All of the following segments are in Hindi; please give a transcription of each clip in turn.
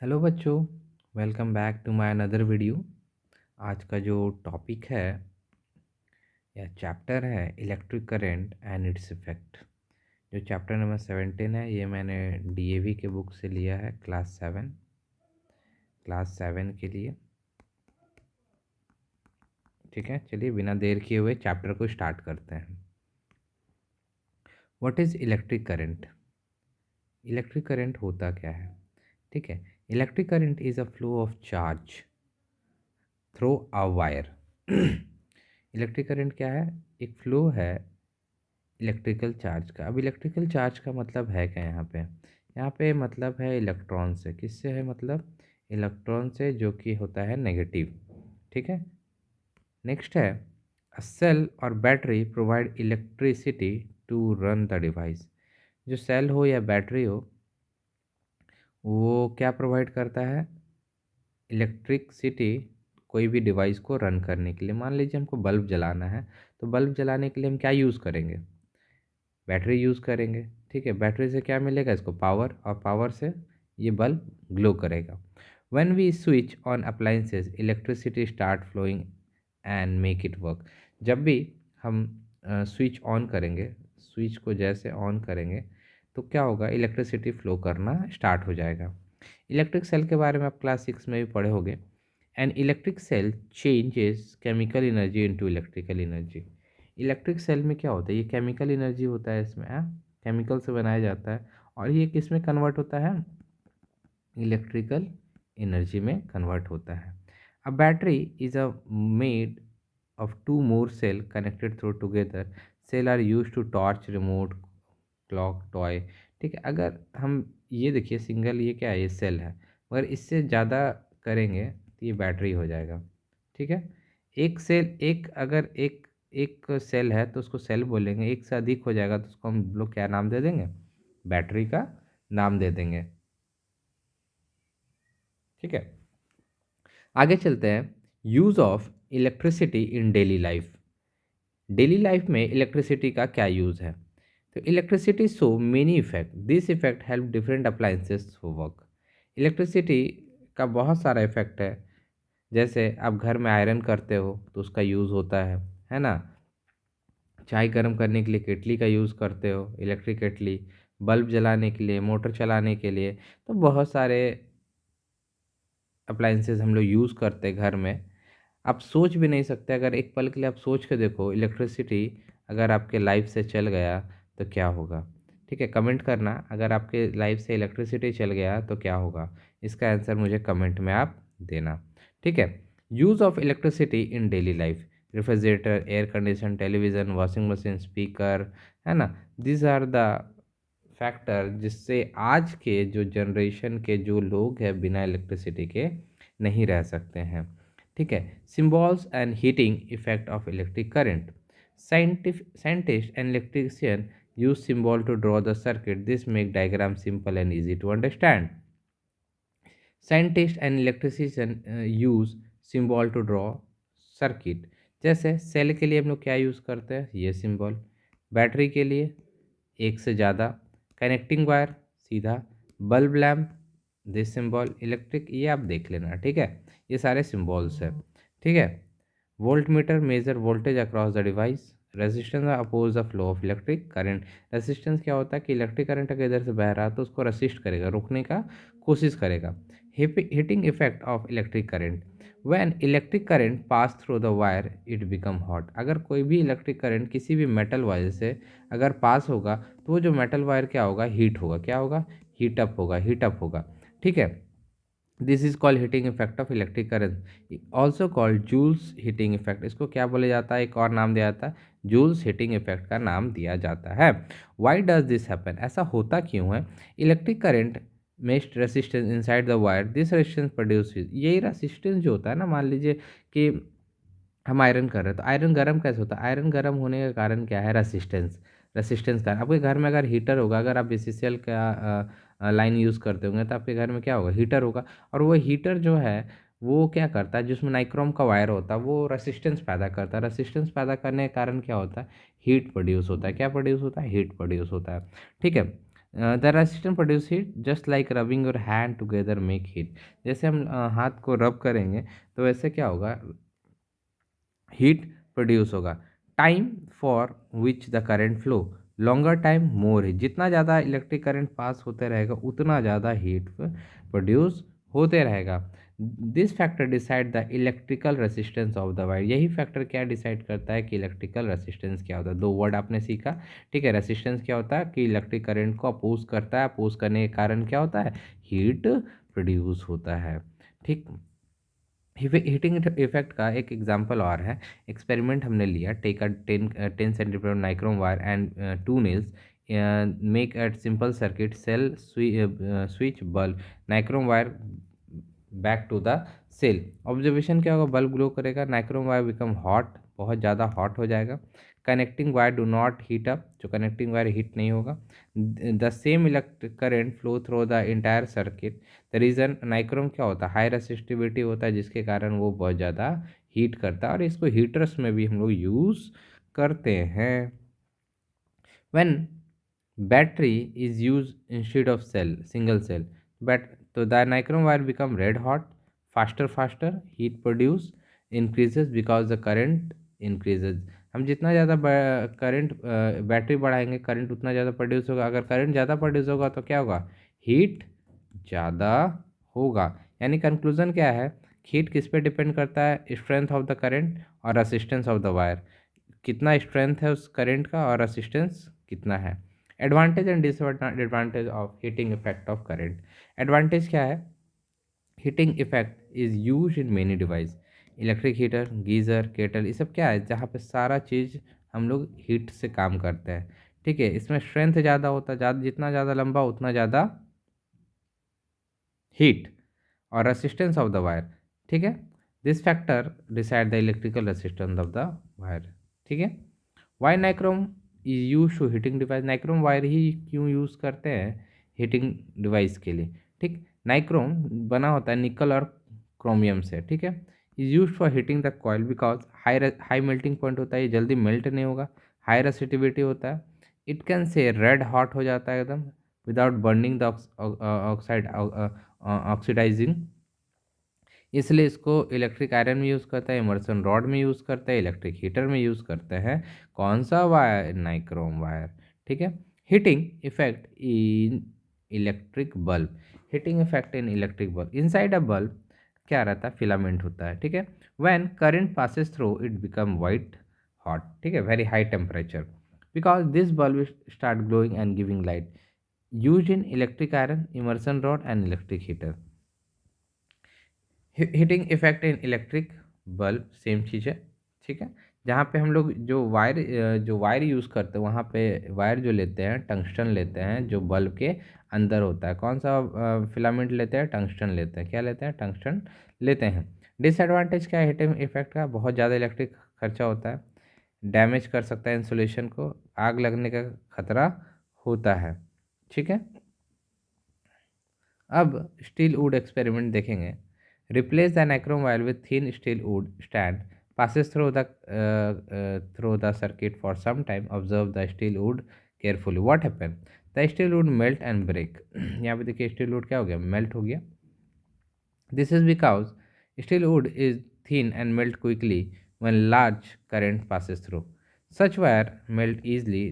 हेलो बच्चों, welcome back to my another video. आज का जो टॉपिक है या चैप्टर है electric current and its effect. जो चैप्टर नंबर 17 है ये मैंने डीएवी के बुक से लिया है क्लास 7 के लिए। ठीक है, चलिए बिना देर किए हुए चैप्टर को स्टार्ट करते हैं। What is electric current? Electric current होता क्या है? ठीक है, electric current is a flow of charge through a wire. Electric current क्या है? एक फ्लो है इलेक्ट्रिकल चार्ज का। अब इलेक्ट्रिकल चार्ज का मतलब है क्या यहाँ पे मतलब है इलेक्ट्रॉन से। किससे है मतलब? इलेक्ट्रॉन से, जो कि होता है नेगेटिव। ठीक है, नेक्स्ट है अ सेल और battery provide electricity to run the device. जो सेल हो या बैटरी हो वो क्या प्रोवाइड करता है? इलेक्ट्रिसिटी कोई भी डिवाइस को रन करने के लिए। मान लीजिए हमको बल्ब जलाना है, तो बल्ब जलाने के लिए हम क्या यूज़ करेंगे? बैटरी यूज़ करेंगे। ठीक है, बैटरी से क्या मिलेगा इसको? पावर, और पावर से ये बल्ब ग्लो करेगा। When we switch on appliances electricity start flowing and make it work. जब भी हम स्विच ऑन करेंगे, स्विच को जैसे ऑन करेंगे तो क्या होगा? इलेक्ट्रिसिटी फ्लो करना स्टार्ट हो जाएगा। इलेक्ट्रिक सेल के बारे में आप क्लास 6 में भी पढ़े होंगे। An electric cell changes chemical energy into electrical energy. Electric cell में क्या होता है? ये केमिकल एनर्जी होता है इसमें, केमिकल से बनाया जाता है, और ये किस में कन्वर्ट होता है? इलेक्ट्रिकल एनर्जी में कन्वर्ट होता है। A battery is a made of two more cell connected through together. Cell are used to torch, remote, clock, toy। ठीक है, अगर हम ये देखिए सिंगल, ये क्या है? ये सेल है, मगर इससे ज़्यादा करेंगे तो ये बैटरी हो जाएगा। ठीक है, एक सेल, एक अगर एक एक सेल है तो उसको सेल बोलेंगे, एक से अधिक हो जाएगा तो उसको हम लोग क्या नाम दे देंगे? बैटरी का नाम दे देंगे। ठीक है, आगे चलते हैं। Use of electricity in daily life. Daily life में इलेक्ट्रिसिटी का क्या यूज़ है? तो electricity show many effect, this effect help different appliances to work. Electricity का बहुत सारा इफेक्ट है। जैसे आप घर में आयरन करते हो तो उसका यूज़ होता है ना? चाय गर्म करने के लिए केटली का यूज़ करते हो, इलेक्ट्रिक केटली। बल्ब जलाने के लिए, मोटर चलाने के लिए, तो बहुत सारे अप्लायंसेस हम लोग यूज़ करते हैं घर में। आप सोच भी नहीं सकते, अगर एक पल के लिए आप सोच के देखो, इलेक्ट्रिसिटी अगर आपके लाइफ से चल गया तो क्या होगा? ठीक है, कमेंट करना, अगर आपके लाइफ से इलेक्ट्रिसिटी चल गया तो क्या होगा? इसका आंसर मुझे कमेंट में आप देना। ठीक है, use of electricity in daily life. Refrigerator, air condition, television, washing machine, speaker, है ना? दिस आर द फैक्टर जिससे आज के जो जनरेशन के जो लोग हैं बिना इलेक्ट्रिसिटी के नहीं रह सकते हैं। ठीक है, symbols and heating effect of electric current. Scientist and electrician use symbol to draw the circuit. This make diagram simple and easy to understand. Scientists and electrician use symbol to draw circuit. जैसे सेल के लिए हम लोग क्या यूज़ करते हैं? ये सिंबल। बैटरी के लिए एक से ज़्यादा, कनेक्टिंग वायर सीधा, bulb lamp this symbol, electric ये आप देख लेना। ठीक है, ये सारे सिंबल्स है। ठीक है, volt meter measure voltage across the device. Resistance oppose the flow of electric current. Resistance क्या होता है कि इलेक्ट्रिक करंट अगर इधर से बह रहा है तो उसको रेसिस्ट करेगा, रोकने का कोशिश करेगा। Heating effect of electric current. When electric current pass through the wire it become hot. अगर कोई भी इलेक्ट्रिक करंट किसी भी मेटल वायर से अगर पास होगा तो वो जो मेटल वायर क्या होगा? हीट होगा। क्या होगा? हीटअप होगा, हीटअप होगा। ठीक है, this is called heating effect of electric current, also called Joule's heating effect. इसको क्या बोला जाता है? एक और नाम दिया जाता है, जूल्स हीटिंग इफेक्ट का नाम दिया जाता है। Why does this happen? ऐसा होता क्यों है? इलेक्ट्रिक करंट मेस्ट resistance inside the wire, this resistance produce, यही रेसिस्टेंस जो होता है ना, मान लीजिए कि हम आयरन कर रहे हैं तो आयरन गर्म कैसे होता है? आयरन गर्म होने का कारण क्या है? रेसिस्टेंस। रेसिस्टेंस का आपके घर में अगर हीटर होगा, अगर आप बीसीसीएल का लाइन यूज़ करते होंगे तो आपके घर में क्या होगा? हीटर होगा। और वो हीटर जो है वो क्या करता है? जिसमें नाइक्रोम का वायर होता है वो रेसिस्टेंस पैदा करता है। रेसिस्टेंस पैदा करने के कारण क्या होता है? हीट प्रोड्यूस होता है। क्या प्रोड्यूस होता है? हीट प्रोड्यूस होता है। ठीक है, the resistance produce heat just like rubbing your hand together make heat. जैसे हम हाथ को रब करेंगे तो वैसे क्या होगा, हीट प्रोड्यूस होगा। Time for which the current flow, longer time more heat, जितना ज़्यादा इलेक्ट्रिक करंट पास होते रहेगा उतना ज़्यादा हीट प्रोड्यूस होते रहेगा। This factor decide the electrical resistance of the wire. यही फैक्टर क्या डिसाइड करता है कि इलेक्ट्रिकल रेसिस्टेंस क्या होता है। दो वर्ड आपने सीखा, ठीक है। रेसिस्टेंस क्या होता है कि इलेक्ट्रिक करंट को अपोज करता है, अपोज करने के कारण क्या होता है, हीट प्रोड्यूस होता है, ठीक। हीटिंग इफेक्ट का एक एग्जांपल और है। एक्सपेरिमेंट हमने लिया, take a 10 centimetre nichrome wire and two nails, make a simple circuit, cell switch bulb nichrome wire back to the cell. Observation क्या होगा, बल्ब ग्लो करेगा, नाइक्रोम वायर बिकम हॉट, बहुत ज़्यादा हॉट हो जाएगा। Connecting wire do not heat up, जो कनेक्टिंग वायर हीट नहीं होगा। The same electric current flow through the entire circuit. The reason, nichrome क्या होता है, हाई रेसिस्टिविटी होता है, जिसके कारण वो बहुत ज़्यादा हीट करता है, और इसको हीटर्स में भी हम लोग यूज़ करते हैं। When battery is use instead of cell, single cell, bat तो the nichrome wire become red hot, faster faster, heat produce increases because the current increases. हम जितना ज़्यादा करंट बैटरी बढ़ाएंगे, करंट उतना ज़्यादा प्रोड्यूस होगा। अगर करंट ज़्यादा प्रोड्यूस होगा तो क्या होगा, हीट ज़्यादा होगा। यानी कंक्लूजन क्या है, हीट किस पे डिपेंड करता है, स्ट्रेंथ ऑफ द करंट और रेसिस्टेंस ऑफ द वायर, कितना स्ट्रेंथ है उस करंट का और रेसिस्टेंस कितना है। Advantage and disadvantage of heating effect of current. Advantage क्या है, heating effect is use in many device, electric heater, geyser, kettle, ये सब क्या है, जहाँ पे सारा चीज़ हम लोग हीट से काम करते हैं, ठीक है। इसमें स्ट्रेंथ ज़्यादा होता है, ज़्यादा जितना ज़्यादा लंबा उतना ज़्यादा हीट, और रेसिस्टेंस ऑफ द वायर, ठीक है। This factor decide the electrical resistance of the wire, ठीक है। Why nichrome is use to heating device, nichrome wire ही क्यों यूज़ करते हैं हीटिंग डिवाइस के लिए, ठीक। नाइक्रोम बना होता है निकल और क्रोमियम से, ठीक है। Is use for heating the coil because high melting point होता है, ये जल्दी मेल्ट नहीं होगा। हाई रेसिस्टिविटी होता है, it can say red hot हो जाता है एकदम without burning the oxide oxidising, इसलिए इसको इलेक्ट्रिक आयरन में यूज़ करता है, इमर्सन रॉड में यूज़ करता है, इलेक्ट्रिक हीटर में यूज़ करते हैं। कौन सा वायर, नाइक्रोम वायर, ठीक है। Heating effect in electric bulb, heating effect in electric bulb, inside a bulb क्या रहता है, फिलामेंट होता है, ठीक है। When current passes through it become white hot, ठीक है, very high temperature, because this bulb start glowing and giving light, use in electric iron, immersion rod and electric heater. Heating effect in electric bulb same चीज़ है, ठीक है। जहाँ पे हम लोग जो वायर यूज़ करते हैं, वहाँ पे वायर जो लेते हैं टंगस्टन लेते हैं, जो बल्ब के अंदर होता है। कौन सा फिलामेंट लेते हैं, टंगस्टन लेते हैं, क्या लेते हैं, टंगस्टन लेते हैं। डिसएडवांटेज क्या है हीटिंग इफेक्ट का, बहुत ज़्यादा इलेक्ट्रिक खर्चा होता है, डैमेज कर सकता है इंसुलेशन को, आग लगने का खतरा होता है, ठीक है। अब स्टील वुड एक्सपेरिमेंट देखेंगे। Replace the nichrome wire with thin steel would stand, passes through the circuit for some time, observe the steel wood carefully, what happened, the steel wood melt and break। यहाँ पे देखिए स्टील वुड क्या हो गया, मेल्ट हो गया। This is because steel wood is thin and melt quickly when large current passes through. Such wire melt easily,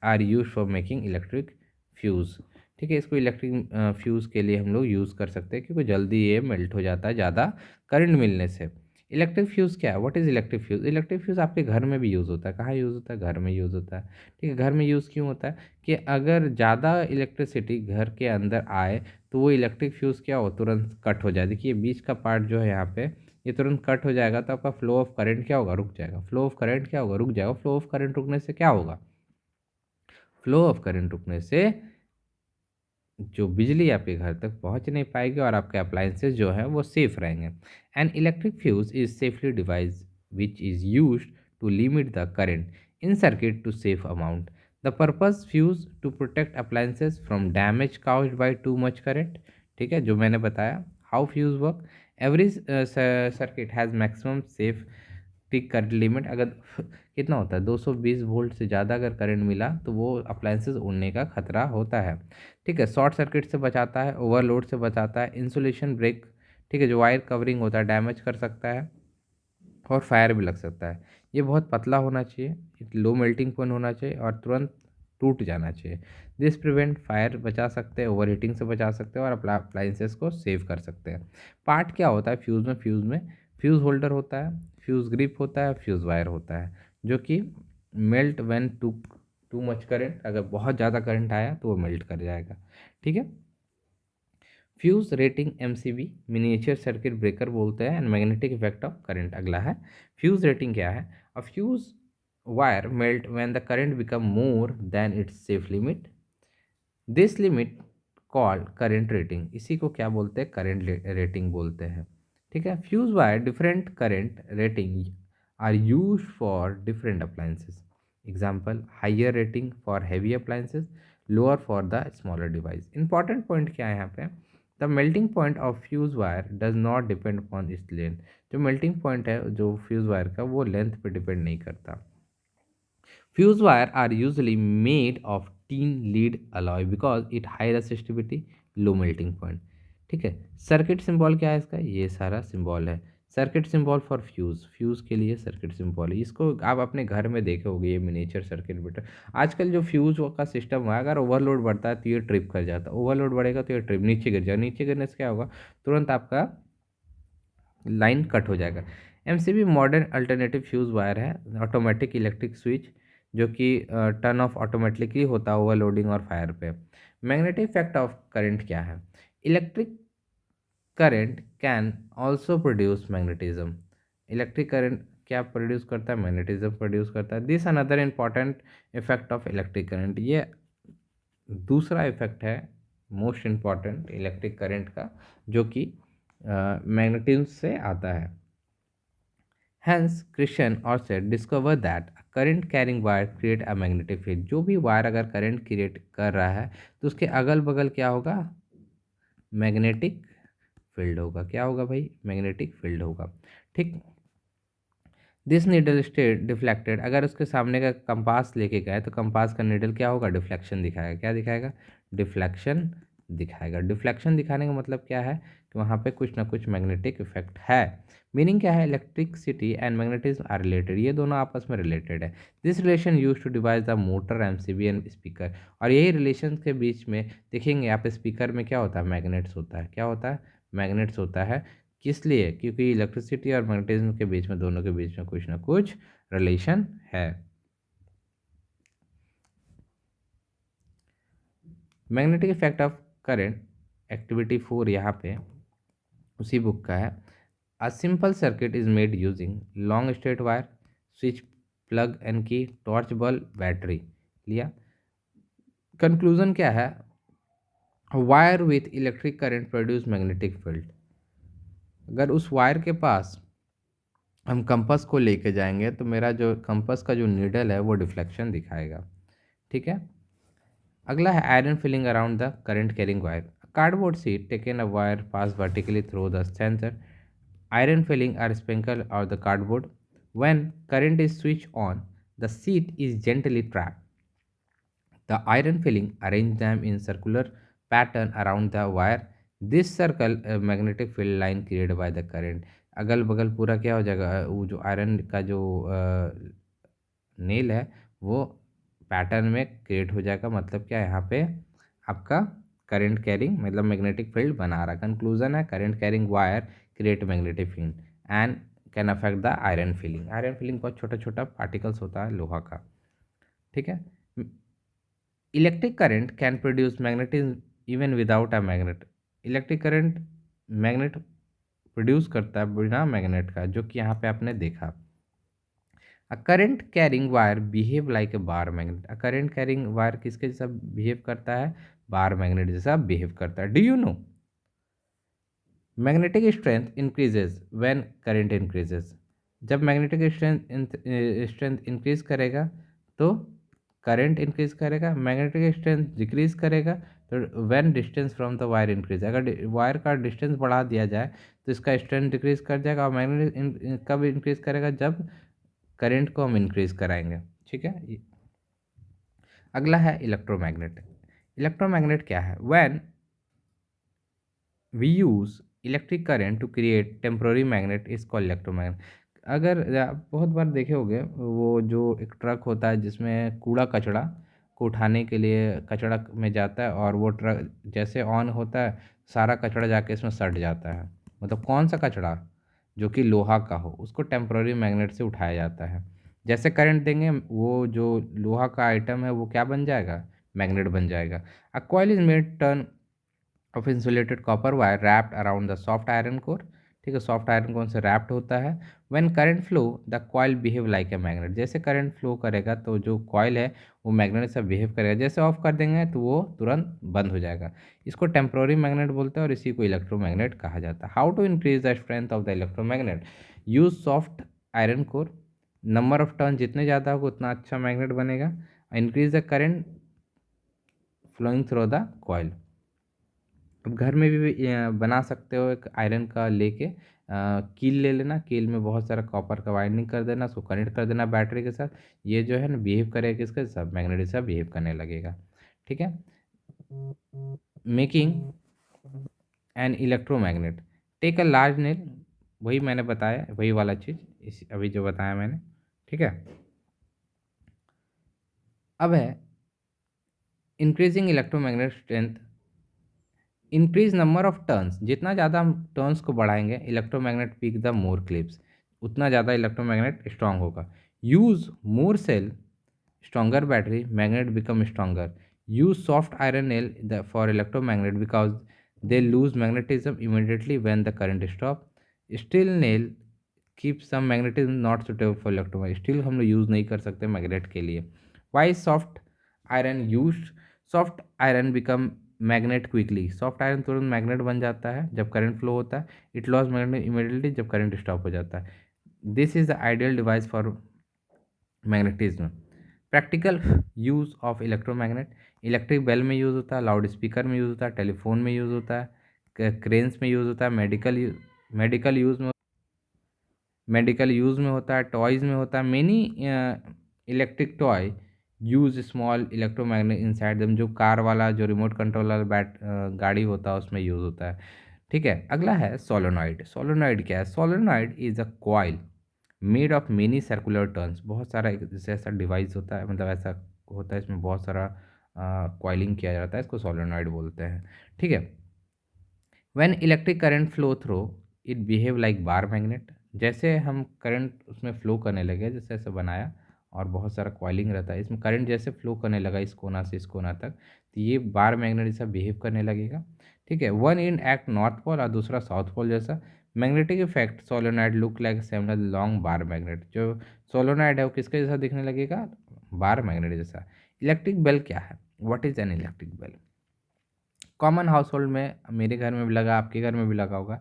are used for making electric fuse। ठीक है, इसको इलेक्ट्रिक फ्यूज़ के लिए हम लोग यूज़ कर सकते हैं क्योंकि जल्दी ये मेल्ट हो जाता है ज़्यादा करंट मिलने से। इलेक्ट्रिक फ्यूज़ क्या है, what is electric fuse, electric fuse आपके घर में भी यूज़ होता है। कहाँ यूज़ होता है, घर में यूज़ होता है, ठीक है। घर में यूज़ क्यों होता है कि अगर ज़्यादा इलेक्ट्रिसिटी घर के अंदर आए तो वो इलेक्ट्रिक फ्यूज़ क्या हो, तुरंत कट हो जाए। देखिए बीच का पार्ट जो है यहाँ पे, ये तुरंत कट हो जाएगा तो आपका फ्लो ऑफ करंट क्या होगा, रुक जाएगा। फ्लो ऑफ करंट क्या होगा, रुक जाएगा। फ्लो ऑफ करंट रुकने से क्या होगा, फ्लो ऑफ करंट रुकने से जो बिजली आपके घर तक पहुंच नहीं पाएगी और आपके अप्लायंसेस जो हैं वो सेफ रहेंगे। An electric fuse is safely device which is use to limit the current in circuit to safe amount. The purpose fuse to protect appliances from damage caused by too much current, ठीक है, जो मैंने बताया। How fuse work, every circuit has maximum safe electric current limit अगर कितना होता है 220 वोल्ट से ज़्यादा अगर करंट मिला तो वो अप्लायंसेस उड़ने का खतरा होता है। ठीक है, शॉर्ट सर्किट से बचाता है, ओवरलोड से बचाता है, इंसुलेशन ब्रेक, ठीक है, जो वायर कवरिंग होता है डैमेज कर सकता है और फायर भी लग सकता है। ये बहुत पतला होना चाहिए, लो मेल्टिंग पॉइंट होना चाहिए और तुरंत टूट जाना चाहिए। दिस प्रिवेंट फायर बचा सकते हैं, ओवर हीटिंग से बचा सकते हैं और अप्लाइंसेस को सेव कर सकते हैं। पार्ट क्या होता है फ्यूज़ में फ्यूज़ होल्डर होता है, फ्यूज़ ग्रिप होता है, फ्यूज़ वायर होता है, जो कि melt when to much current, अगर बहुत ज़्यादा करंट आया तो वो मेल्ट कर जाएगा। ठीक है, fuse rating MCB miniature circuit breaker बोलते हैं and magnetic effect of current. अगला है फ्यूज रेटिंग क्या है। अ fuse wire melt when the current become more than it's safe limit, this limit called current rating. इसी को क्या बोलते हैं, करंट रेटिंग बोलते हैं। ठीक है, fuse wire different current rating are use for different appliances. Example, higher rating for heavy appliances, lower for the smaller device. Important point क्या है यहाँ पे, the melting point of fuse wire does not depend upon its length. जो मेल्टिंग पॉइंट है जो फ्यूज वायर का, वो लेंथ पे डिपेंड नहीं करता। Fuse wire are usually made of tin lead alloy because it high resistivity, low melting point। ठीक है, सर्किट सिंबल क्या है इसका, ये सारा सिंबल है। Circuit symbol for fuse, fuse के लिए सर्किट सिंबल है। इसको आप अपने घर में देखे होगे, ये मिनिएचर सर्किट ब्रेकर। आजकल जो फ्यूज़ का सिस्टम है, अगर ओवरलोड बढ़ता है तो ये ट्रिप कर जाता है, ओवरलोड बढ़ेगा तो ये ट्रिप नीचे गिर जाएगा, नीचे गिरने से क्या होगा, तुरंत आपका लाइन कट हो जाएगा। MCB modern alternative fuse wire है, ऑटोमेटिक इलेक्ट्रिक स्विच जो कि टर्न ऑफ ऑटोमेटिकली होता है ओवरलोडिंग और फायर पे। मैग्नेटिक इफेक्ट ऑफ करंट क्या है, electric current can also produce magnetism. Electric current क्या प्रोड्यूस करता है, मैग्नेटिज्म प्रोड्यूस करता है। This another important effect of electric current, ये दूसरा इफेक्ट है मोस्ट इम्पॉर्टेंट इलेक्ट्रिक करंट का, जो कि मैग्नेटिज्म से आता है। Hence, Christian Oersted discovered that a current carrying wire create a magnetic field। जो भी वायर अगर करंट क्रिएट कर रहा है तो उसके अगल बगल क्या होगा, मैग्नेटिक फील्ड होगा। क्या होगा भाई, मैग्नेटिक फील्ड होगा। ठीक, दिस नीडल स्टेट डिफ्लेक्टेड, अगर उसके सामने का कंपास लेके गए तो कंपास का नीडल क्या होगा, डिफ्लेक्शन दिखाएगा। क्या दिखाएगा, डिफ्लेक्शन दिखाएगा। डिफ्लेक्शन दिखाने का मतलब क्या है कि वहाँ पे कुछ ना कुछ मैग्नेटिक इफेक्ट है। मीनिंग क्या है, electricity and magnetism are related, ये दोनों आपस में रिलेटेड है। This relation use to device the motor, MCB and speaker. और यही रिलेशन के बीच में देखेंगे आप, स्पीकर में क्या होता है, मैग्नेट्स होता है। क्या होता है, मैग्नेट्स होता है। किस लिए, क्योंकि इलेक्ट्रिसिटी और मैग्नेटिज्म के बीच में, दोनों के बीच में कुछ ना कुछ रिलेशन है। Magnetic effect of current, activity 4 यहाँ पे उसी बुक का है। अ simple circuit is made using long straight wire, switch, plug and की, टॉर्च बल्ब, बैटरी। लिया, कंक्लूजन क्या है, wire with electric current produce magnetic field. अगर उस वायर के पास हम कंपास को लेके जाएंगे तो मेरा जो कंपास का जो नीडल है वो डिफ्लेक्शन दिखाएगा। ठीक है, अगला है iron filling around the current carrying wire. Cardboard sheet taken a wire pass vertically through the sensor, iron filling are sprinkled on the cardboard. When current is switched on, the sheet is gently trapped. The iron filling arrange them in circular pattern around the wire. This circle a magnetic field line created by the current। अगल बगल पूरा क्या हो जाएगा, वो जो आयरन का जो नेल है वो पैटर्न में क्रिएट हो जाएगा। मतलब क्या, यहाँ पे आपका करंट कैरिंग मतलब मैग्नेटिक फील्ड बना रहा। कंक्लूजन है, current carrying wire create magnetic field and can affect the iron filling. Iron filling बहुत छोटा छोटा पार्टिकल्स होता है लोहा का। ठीक है, electric current can produce magnetism even without a magnet. Electric current magnet produce करता है बिना मैग्नेट का, जो कि यहाँ पे आपने देखा। A current carrying wire behave like a bar magnet. A current carrying wire किसके जैसा बिहेव करता है, बार मैग्नेट जैसा बिहेव करता है। Do you know, magnetic strength increases when current increases. जब मैग्नेटिक स्ट्रेंथ इंक्रीज करेगा तो करंट इंक्रीज करेगा, मैग्नेटिक स्ट्रेंथ डिक्रीज करेगा तो when distance from the wire increase, अगर वायर का डिस्टेंस बढ़ा दिया जाए तो इसका स्ट्रेंथ डिक्रीज कर जाएगा। और मैग्नेट कब इंक्रीज करेगा, जब करंट को हम इंक्रीज कराएंगे। ठीक है। अगला है इलेक्ट्रोमैग्नेट। इलेक्ट्रोमैग्नेट क्या है? When we use electric current to create temporary magnet is called electromagnet. अगर आप बहुत बार देखे होंगे, वो जो एक ट्रक होता है जिसमें कूड़ा कचड़ा को उठाने के लिए कचड़ा में जाता है, और वो ट्रक जैसे ऑन होता है सारा कचड़ा जाके इसमें सट जाता है। मतलब कौन सा कचड़ा? जो कि लोहा का हो, उसको टेम्पोररी मैग्नेट से उठाया जाता है। जैसे करंट देंगे वो जो लोहा का आइटम है वो क्या बन जाएगा? मैग्नेट बन जाएगा। A coil is made turn off insulated copper wire wrapped around the soft iron core. ठीक है, सॉफ्ट आयरन कोर से रैप्ड होता है। When current flow the coil behave like a magnet. जैसे करंट फ्लो करेगा तो जो कॉइल है वो मैग्नेट से बिहेव करेगा। जैसे ऑफ कर देंगे तो वो तुरंत बंद हो जाएगा। इसको टेम्पोररी मैग्नेट बोलते हैं और इसी को इलेक्ट्रोमैग्नेट कहा जाता है। How to increase the strength of the electromagnet? Use soft iron core. Number of turn जितने ज़्यादा होगा उतना अच्छा मैग्नेट बनेगा। Increase the current flowing through the coil. अब घर में भी बना सकते हो, एक आयरन का लेके कील ले लेना, कील में बहुत सारा कॉपर का वाइंडिंग कर देना, उसको कनेक्ट कर देना बैटरी के साथ। ये जो है ना बिहेव करेगा किसके साथ? मैग्नेटिक साथ बिहेव करने लगेगा। ठीक है। Making an electromagnet, take a large nail. वही मैंने बताया, वही वाला चीज़ इस अभी जो बताया मैंने। ठीक है। अब है increasing electromagnetic strength. Increase number of turns, जितना ज़्यादा हम टर्न्स को बढ़ाएंगे electromagnet pick the more clips, उतना ज़्यादा इलेक्ट्रोमैग्नेट स्ट्रांग होगा। Use more cell stronger battery, magnet become stronger. Use soft iron nail for electromagnet because they lose magnetism immediately when the current stop. Steel nail keep some magnetism not suitable for electromagnet, steel हम लोग यूज़ नहीं कर सकते मैग्नेट के लिए। Y soft iron use? Soft iron become magnet quickly, soft iron तुरंत मैग्नेट बन जाता है जब करंट फ्लो होता है। इट लॉस मैग्नेट इमीडिएटली जब करंट स्टॉप हो जाता है। This is the ideal device for magnetism. Practical use of electromagnet, electric bell में यूज़ होता है, लाउड स्पीकर में यूज़ होता है, टेलीफोन में यूज़ होता है, क्रेन्स में यूज़ होता है, मेडिकल यूज़ में होता है, टॉयज़ में होता है। Many electric toy use small electromagnet inside them, जो कार वाला जो रिमोट कंट्रोल वाला गाड़ी होता है उसमें यूज़ होता है। ठीक है। अगला है सोलोनॉइड। सोलोनॉइड क्या है? Solenoid is a coil made of many circular turns. बहुत सारा एक जैसे ऐसा डिवाइस होता है, मतलब ऐसा होता है, इसमें बहुत सारा कॉइलिंग किया जाता है, इसको सोलोनॉइड बोलते हैं। ठीक है। When electric current flow through it behave like bar magnet. जैसे हम करंट उसमें फ्लो करने लगे, जैसे ऐसे बनाया और बहुत सारा कॉइलिंग रहता है, इसमें करंट जैसे फ्लो करने लगा इस कोना से इस कोना तक, तो ये बार मैग्नेट जैसा बिहेव करने लगेगा। ठीक है। One end act north pole और दूसरा साउथ पोल जैसा। Magnetic effect solenoid look like similar long bar magnet. जो सोलोनाइड है वो किसके जैसा दिखने लगेगा? बार मैग्नेट जैसा। इलेक्ट्रिक बेल क्या है? What is an electric bell? Common household में, मेरे घर में भी लगा, आपके घर में भी लगा होगा।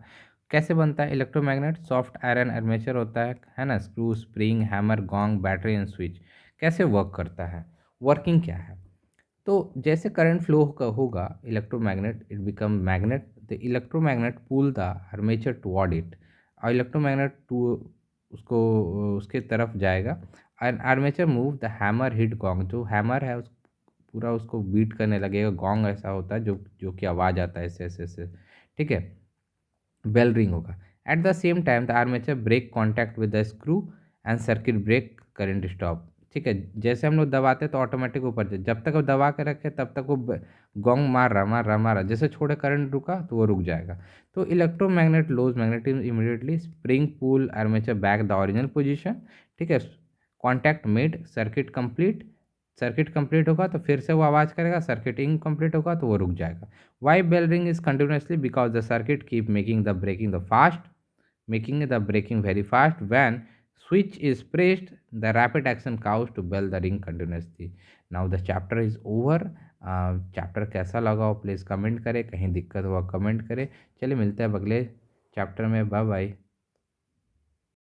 कैसे बनता है इलेक्ट्रोमैग्नेट? सॉफ्ट आयरन आर्मेचर होता है ना, screw, spring, hammer, gong, battery and switch. कैसे वर्क करता है? वर्किंग क्या है? तो जैसे करंट फ्लो होगा electromagnet it become magnet, the electromagnet pull the armature toward it, और इलेक्ट्रोमैग्नेट टू उसको उसके तरफ जाएगा। And armature move the hammer hit gong, जो हैमर है उस पूरा उसको बीट करने लगेगा। गॉन्ग ऐसा होता है जो जो कि आवाज़ आता है ऐसे ऐसे ऐसे। ठीक है। बेल रिंग होगा। At the same time the armature break contact with the screw and circuit break, current stop. ठीक है। जैसे हम लोग दबाते हैं तो ऑटोमेटिक ऊपर जब तक वो दबा के रखे तब तक वो गोंग मार रहा, जैसे छोड़े करंट रुका तो वो रुक जाएगा। तो electromagnet lose magnetism immediately, spring pull armature back the original position. ठीक है। Contact made, circuit complete, circuit complete होगा तो फिर से वो आवाज़ करेगा, सर्किट इनकम्प्लीट होगा तो वो रुक जाएगा। Why bell ring is continuously? Because the circuit keep making the braking very fast. When switch is pressed the rapid action cause to bell the ring continuously. Now the chapter is over. Chapter कैसा लगा हो प्लीज़ कमेंट करें, कहीं दिक्कत हुआ कमेंट करें। चलिए मिलते हैं अगले चैप्टर में, बाय बाय।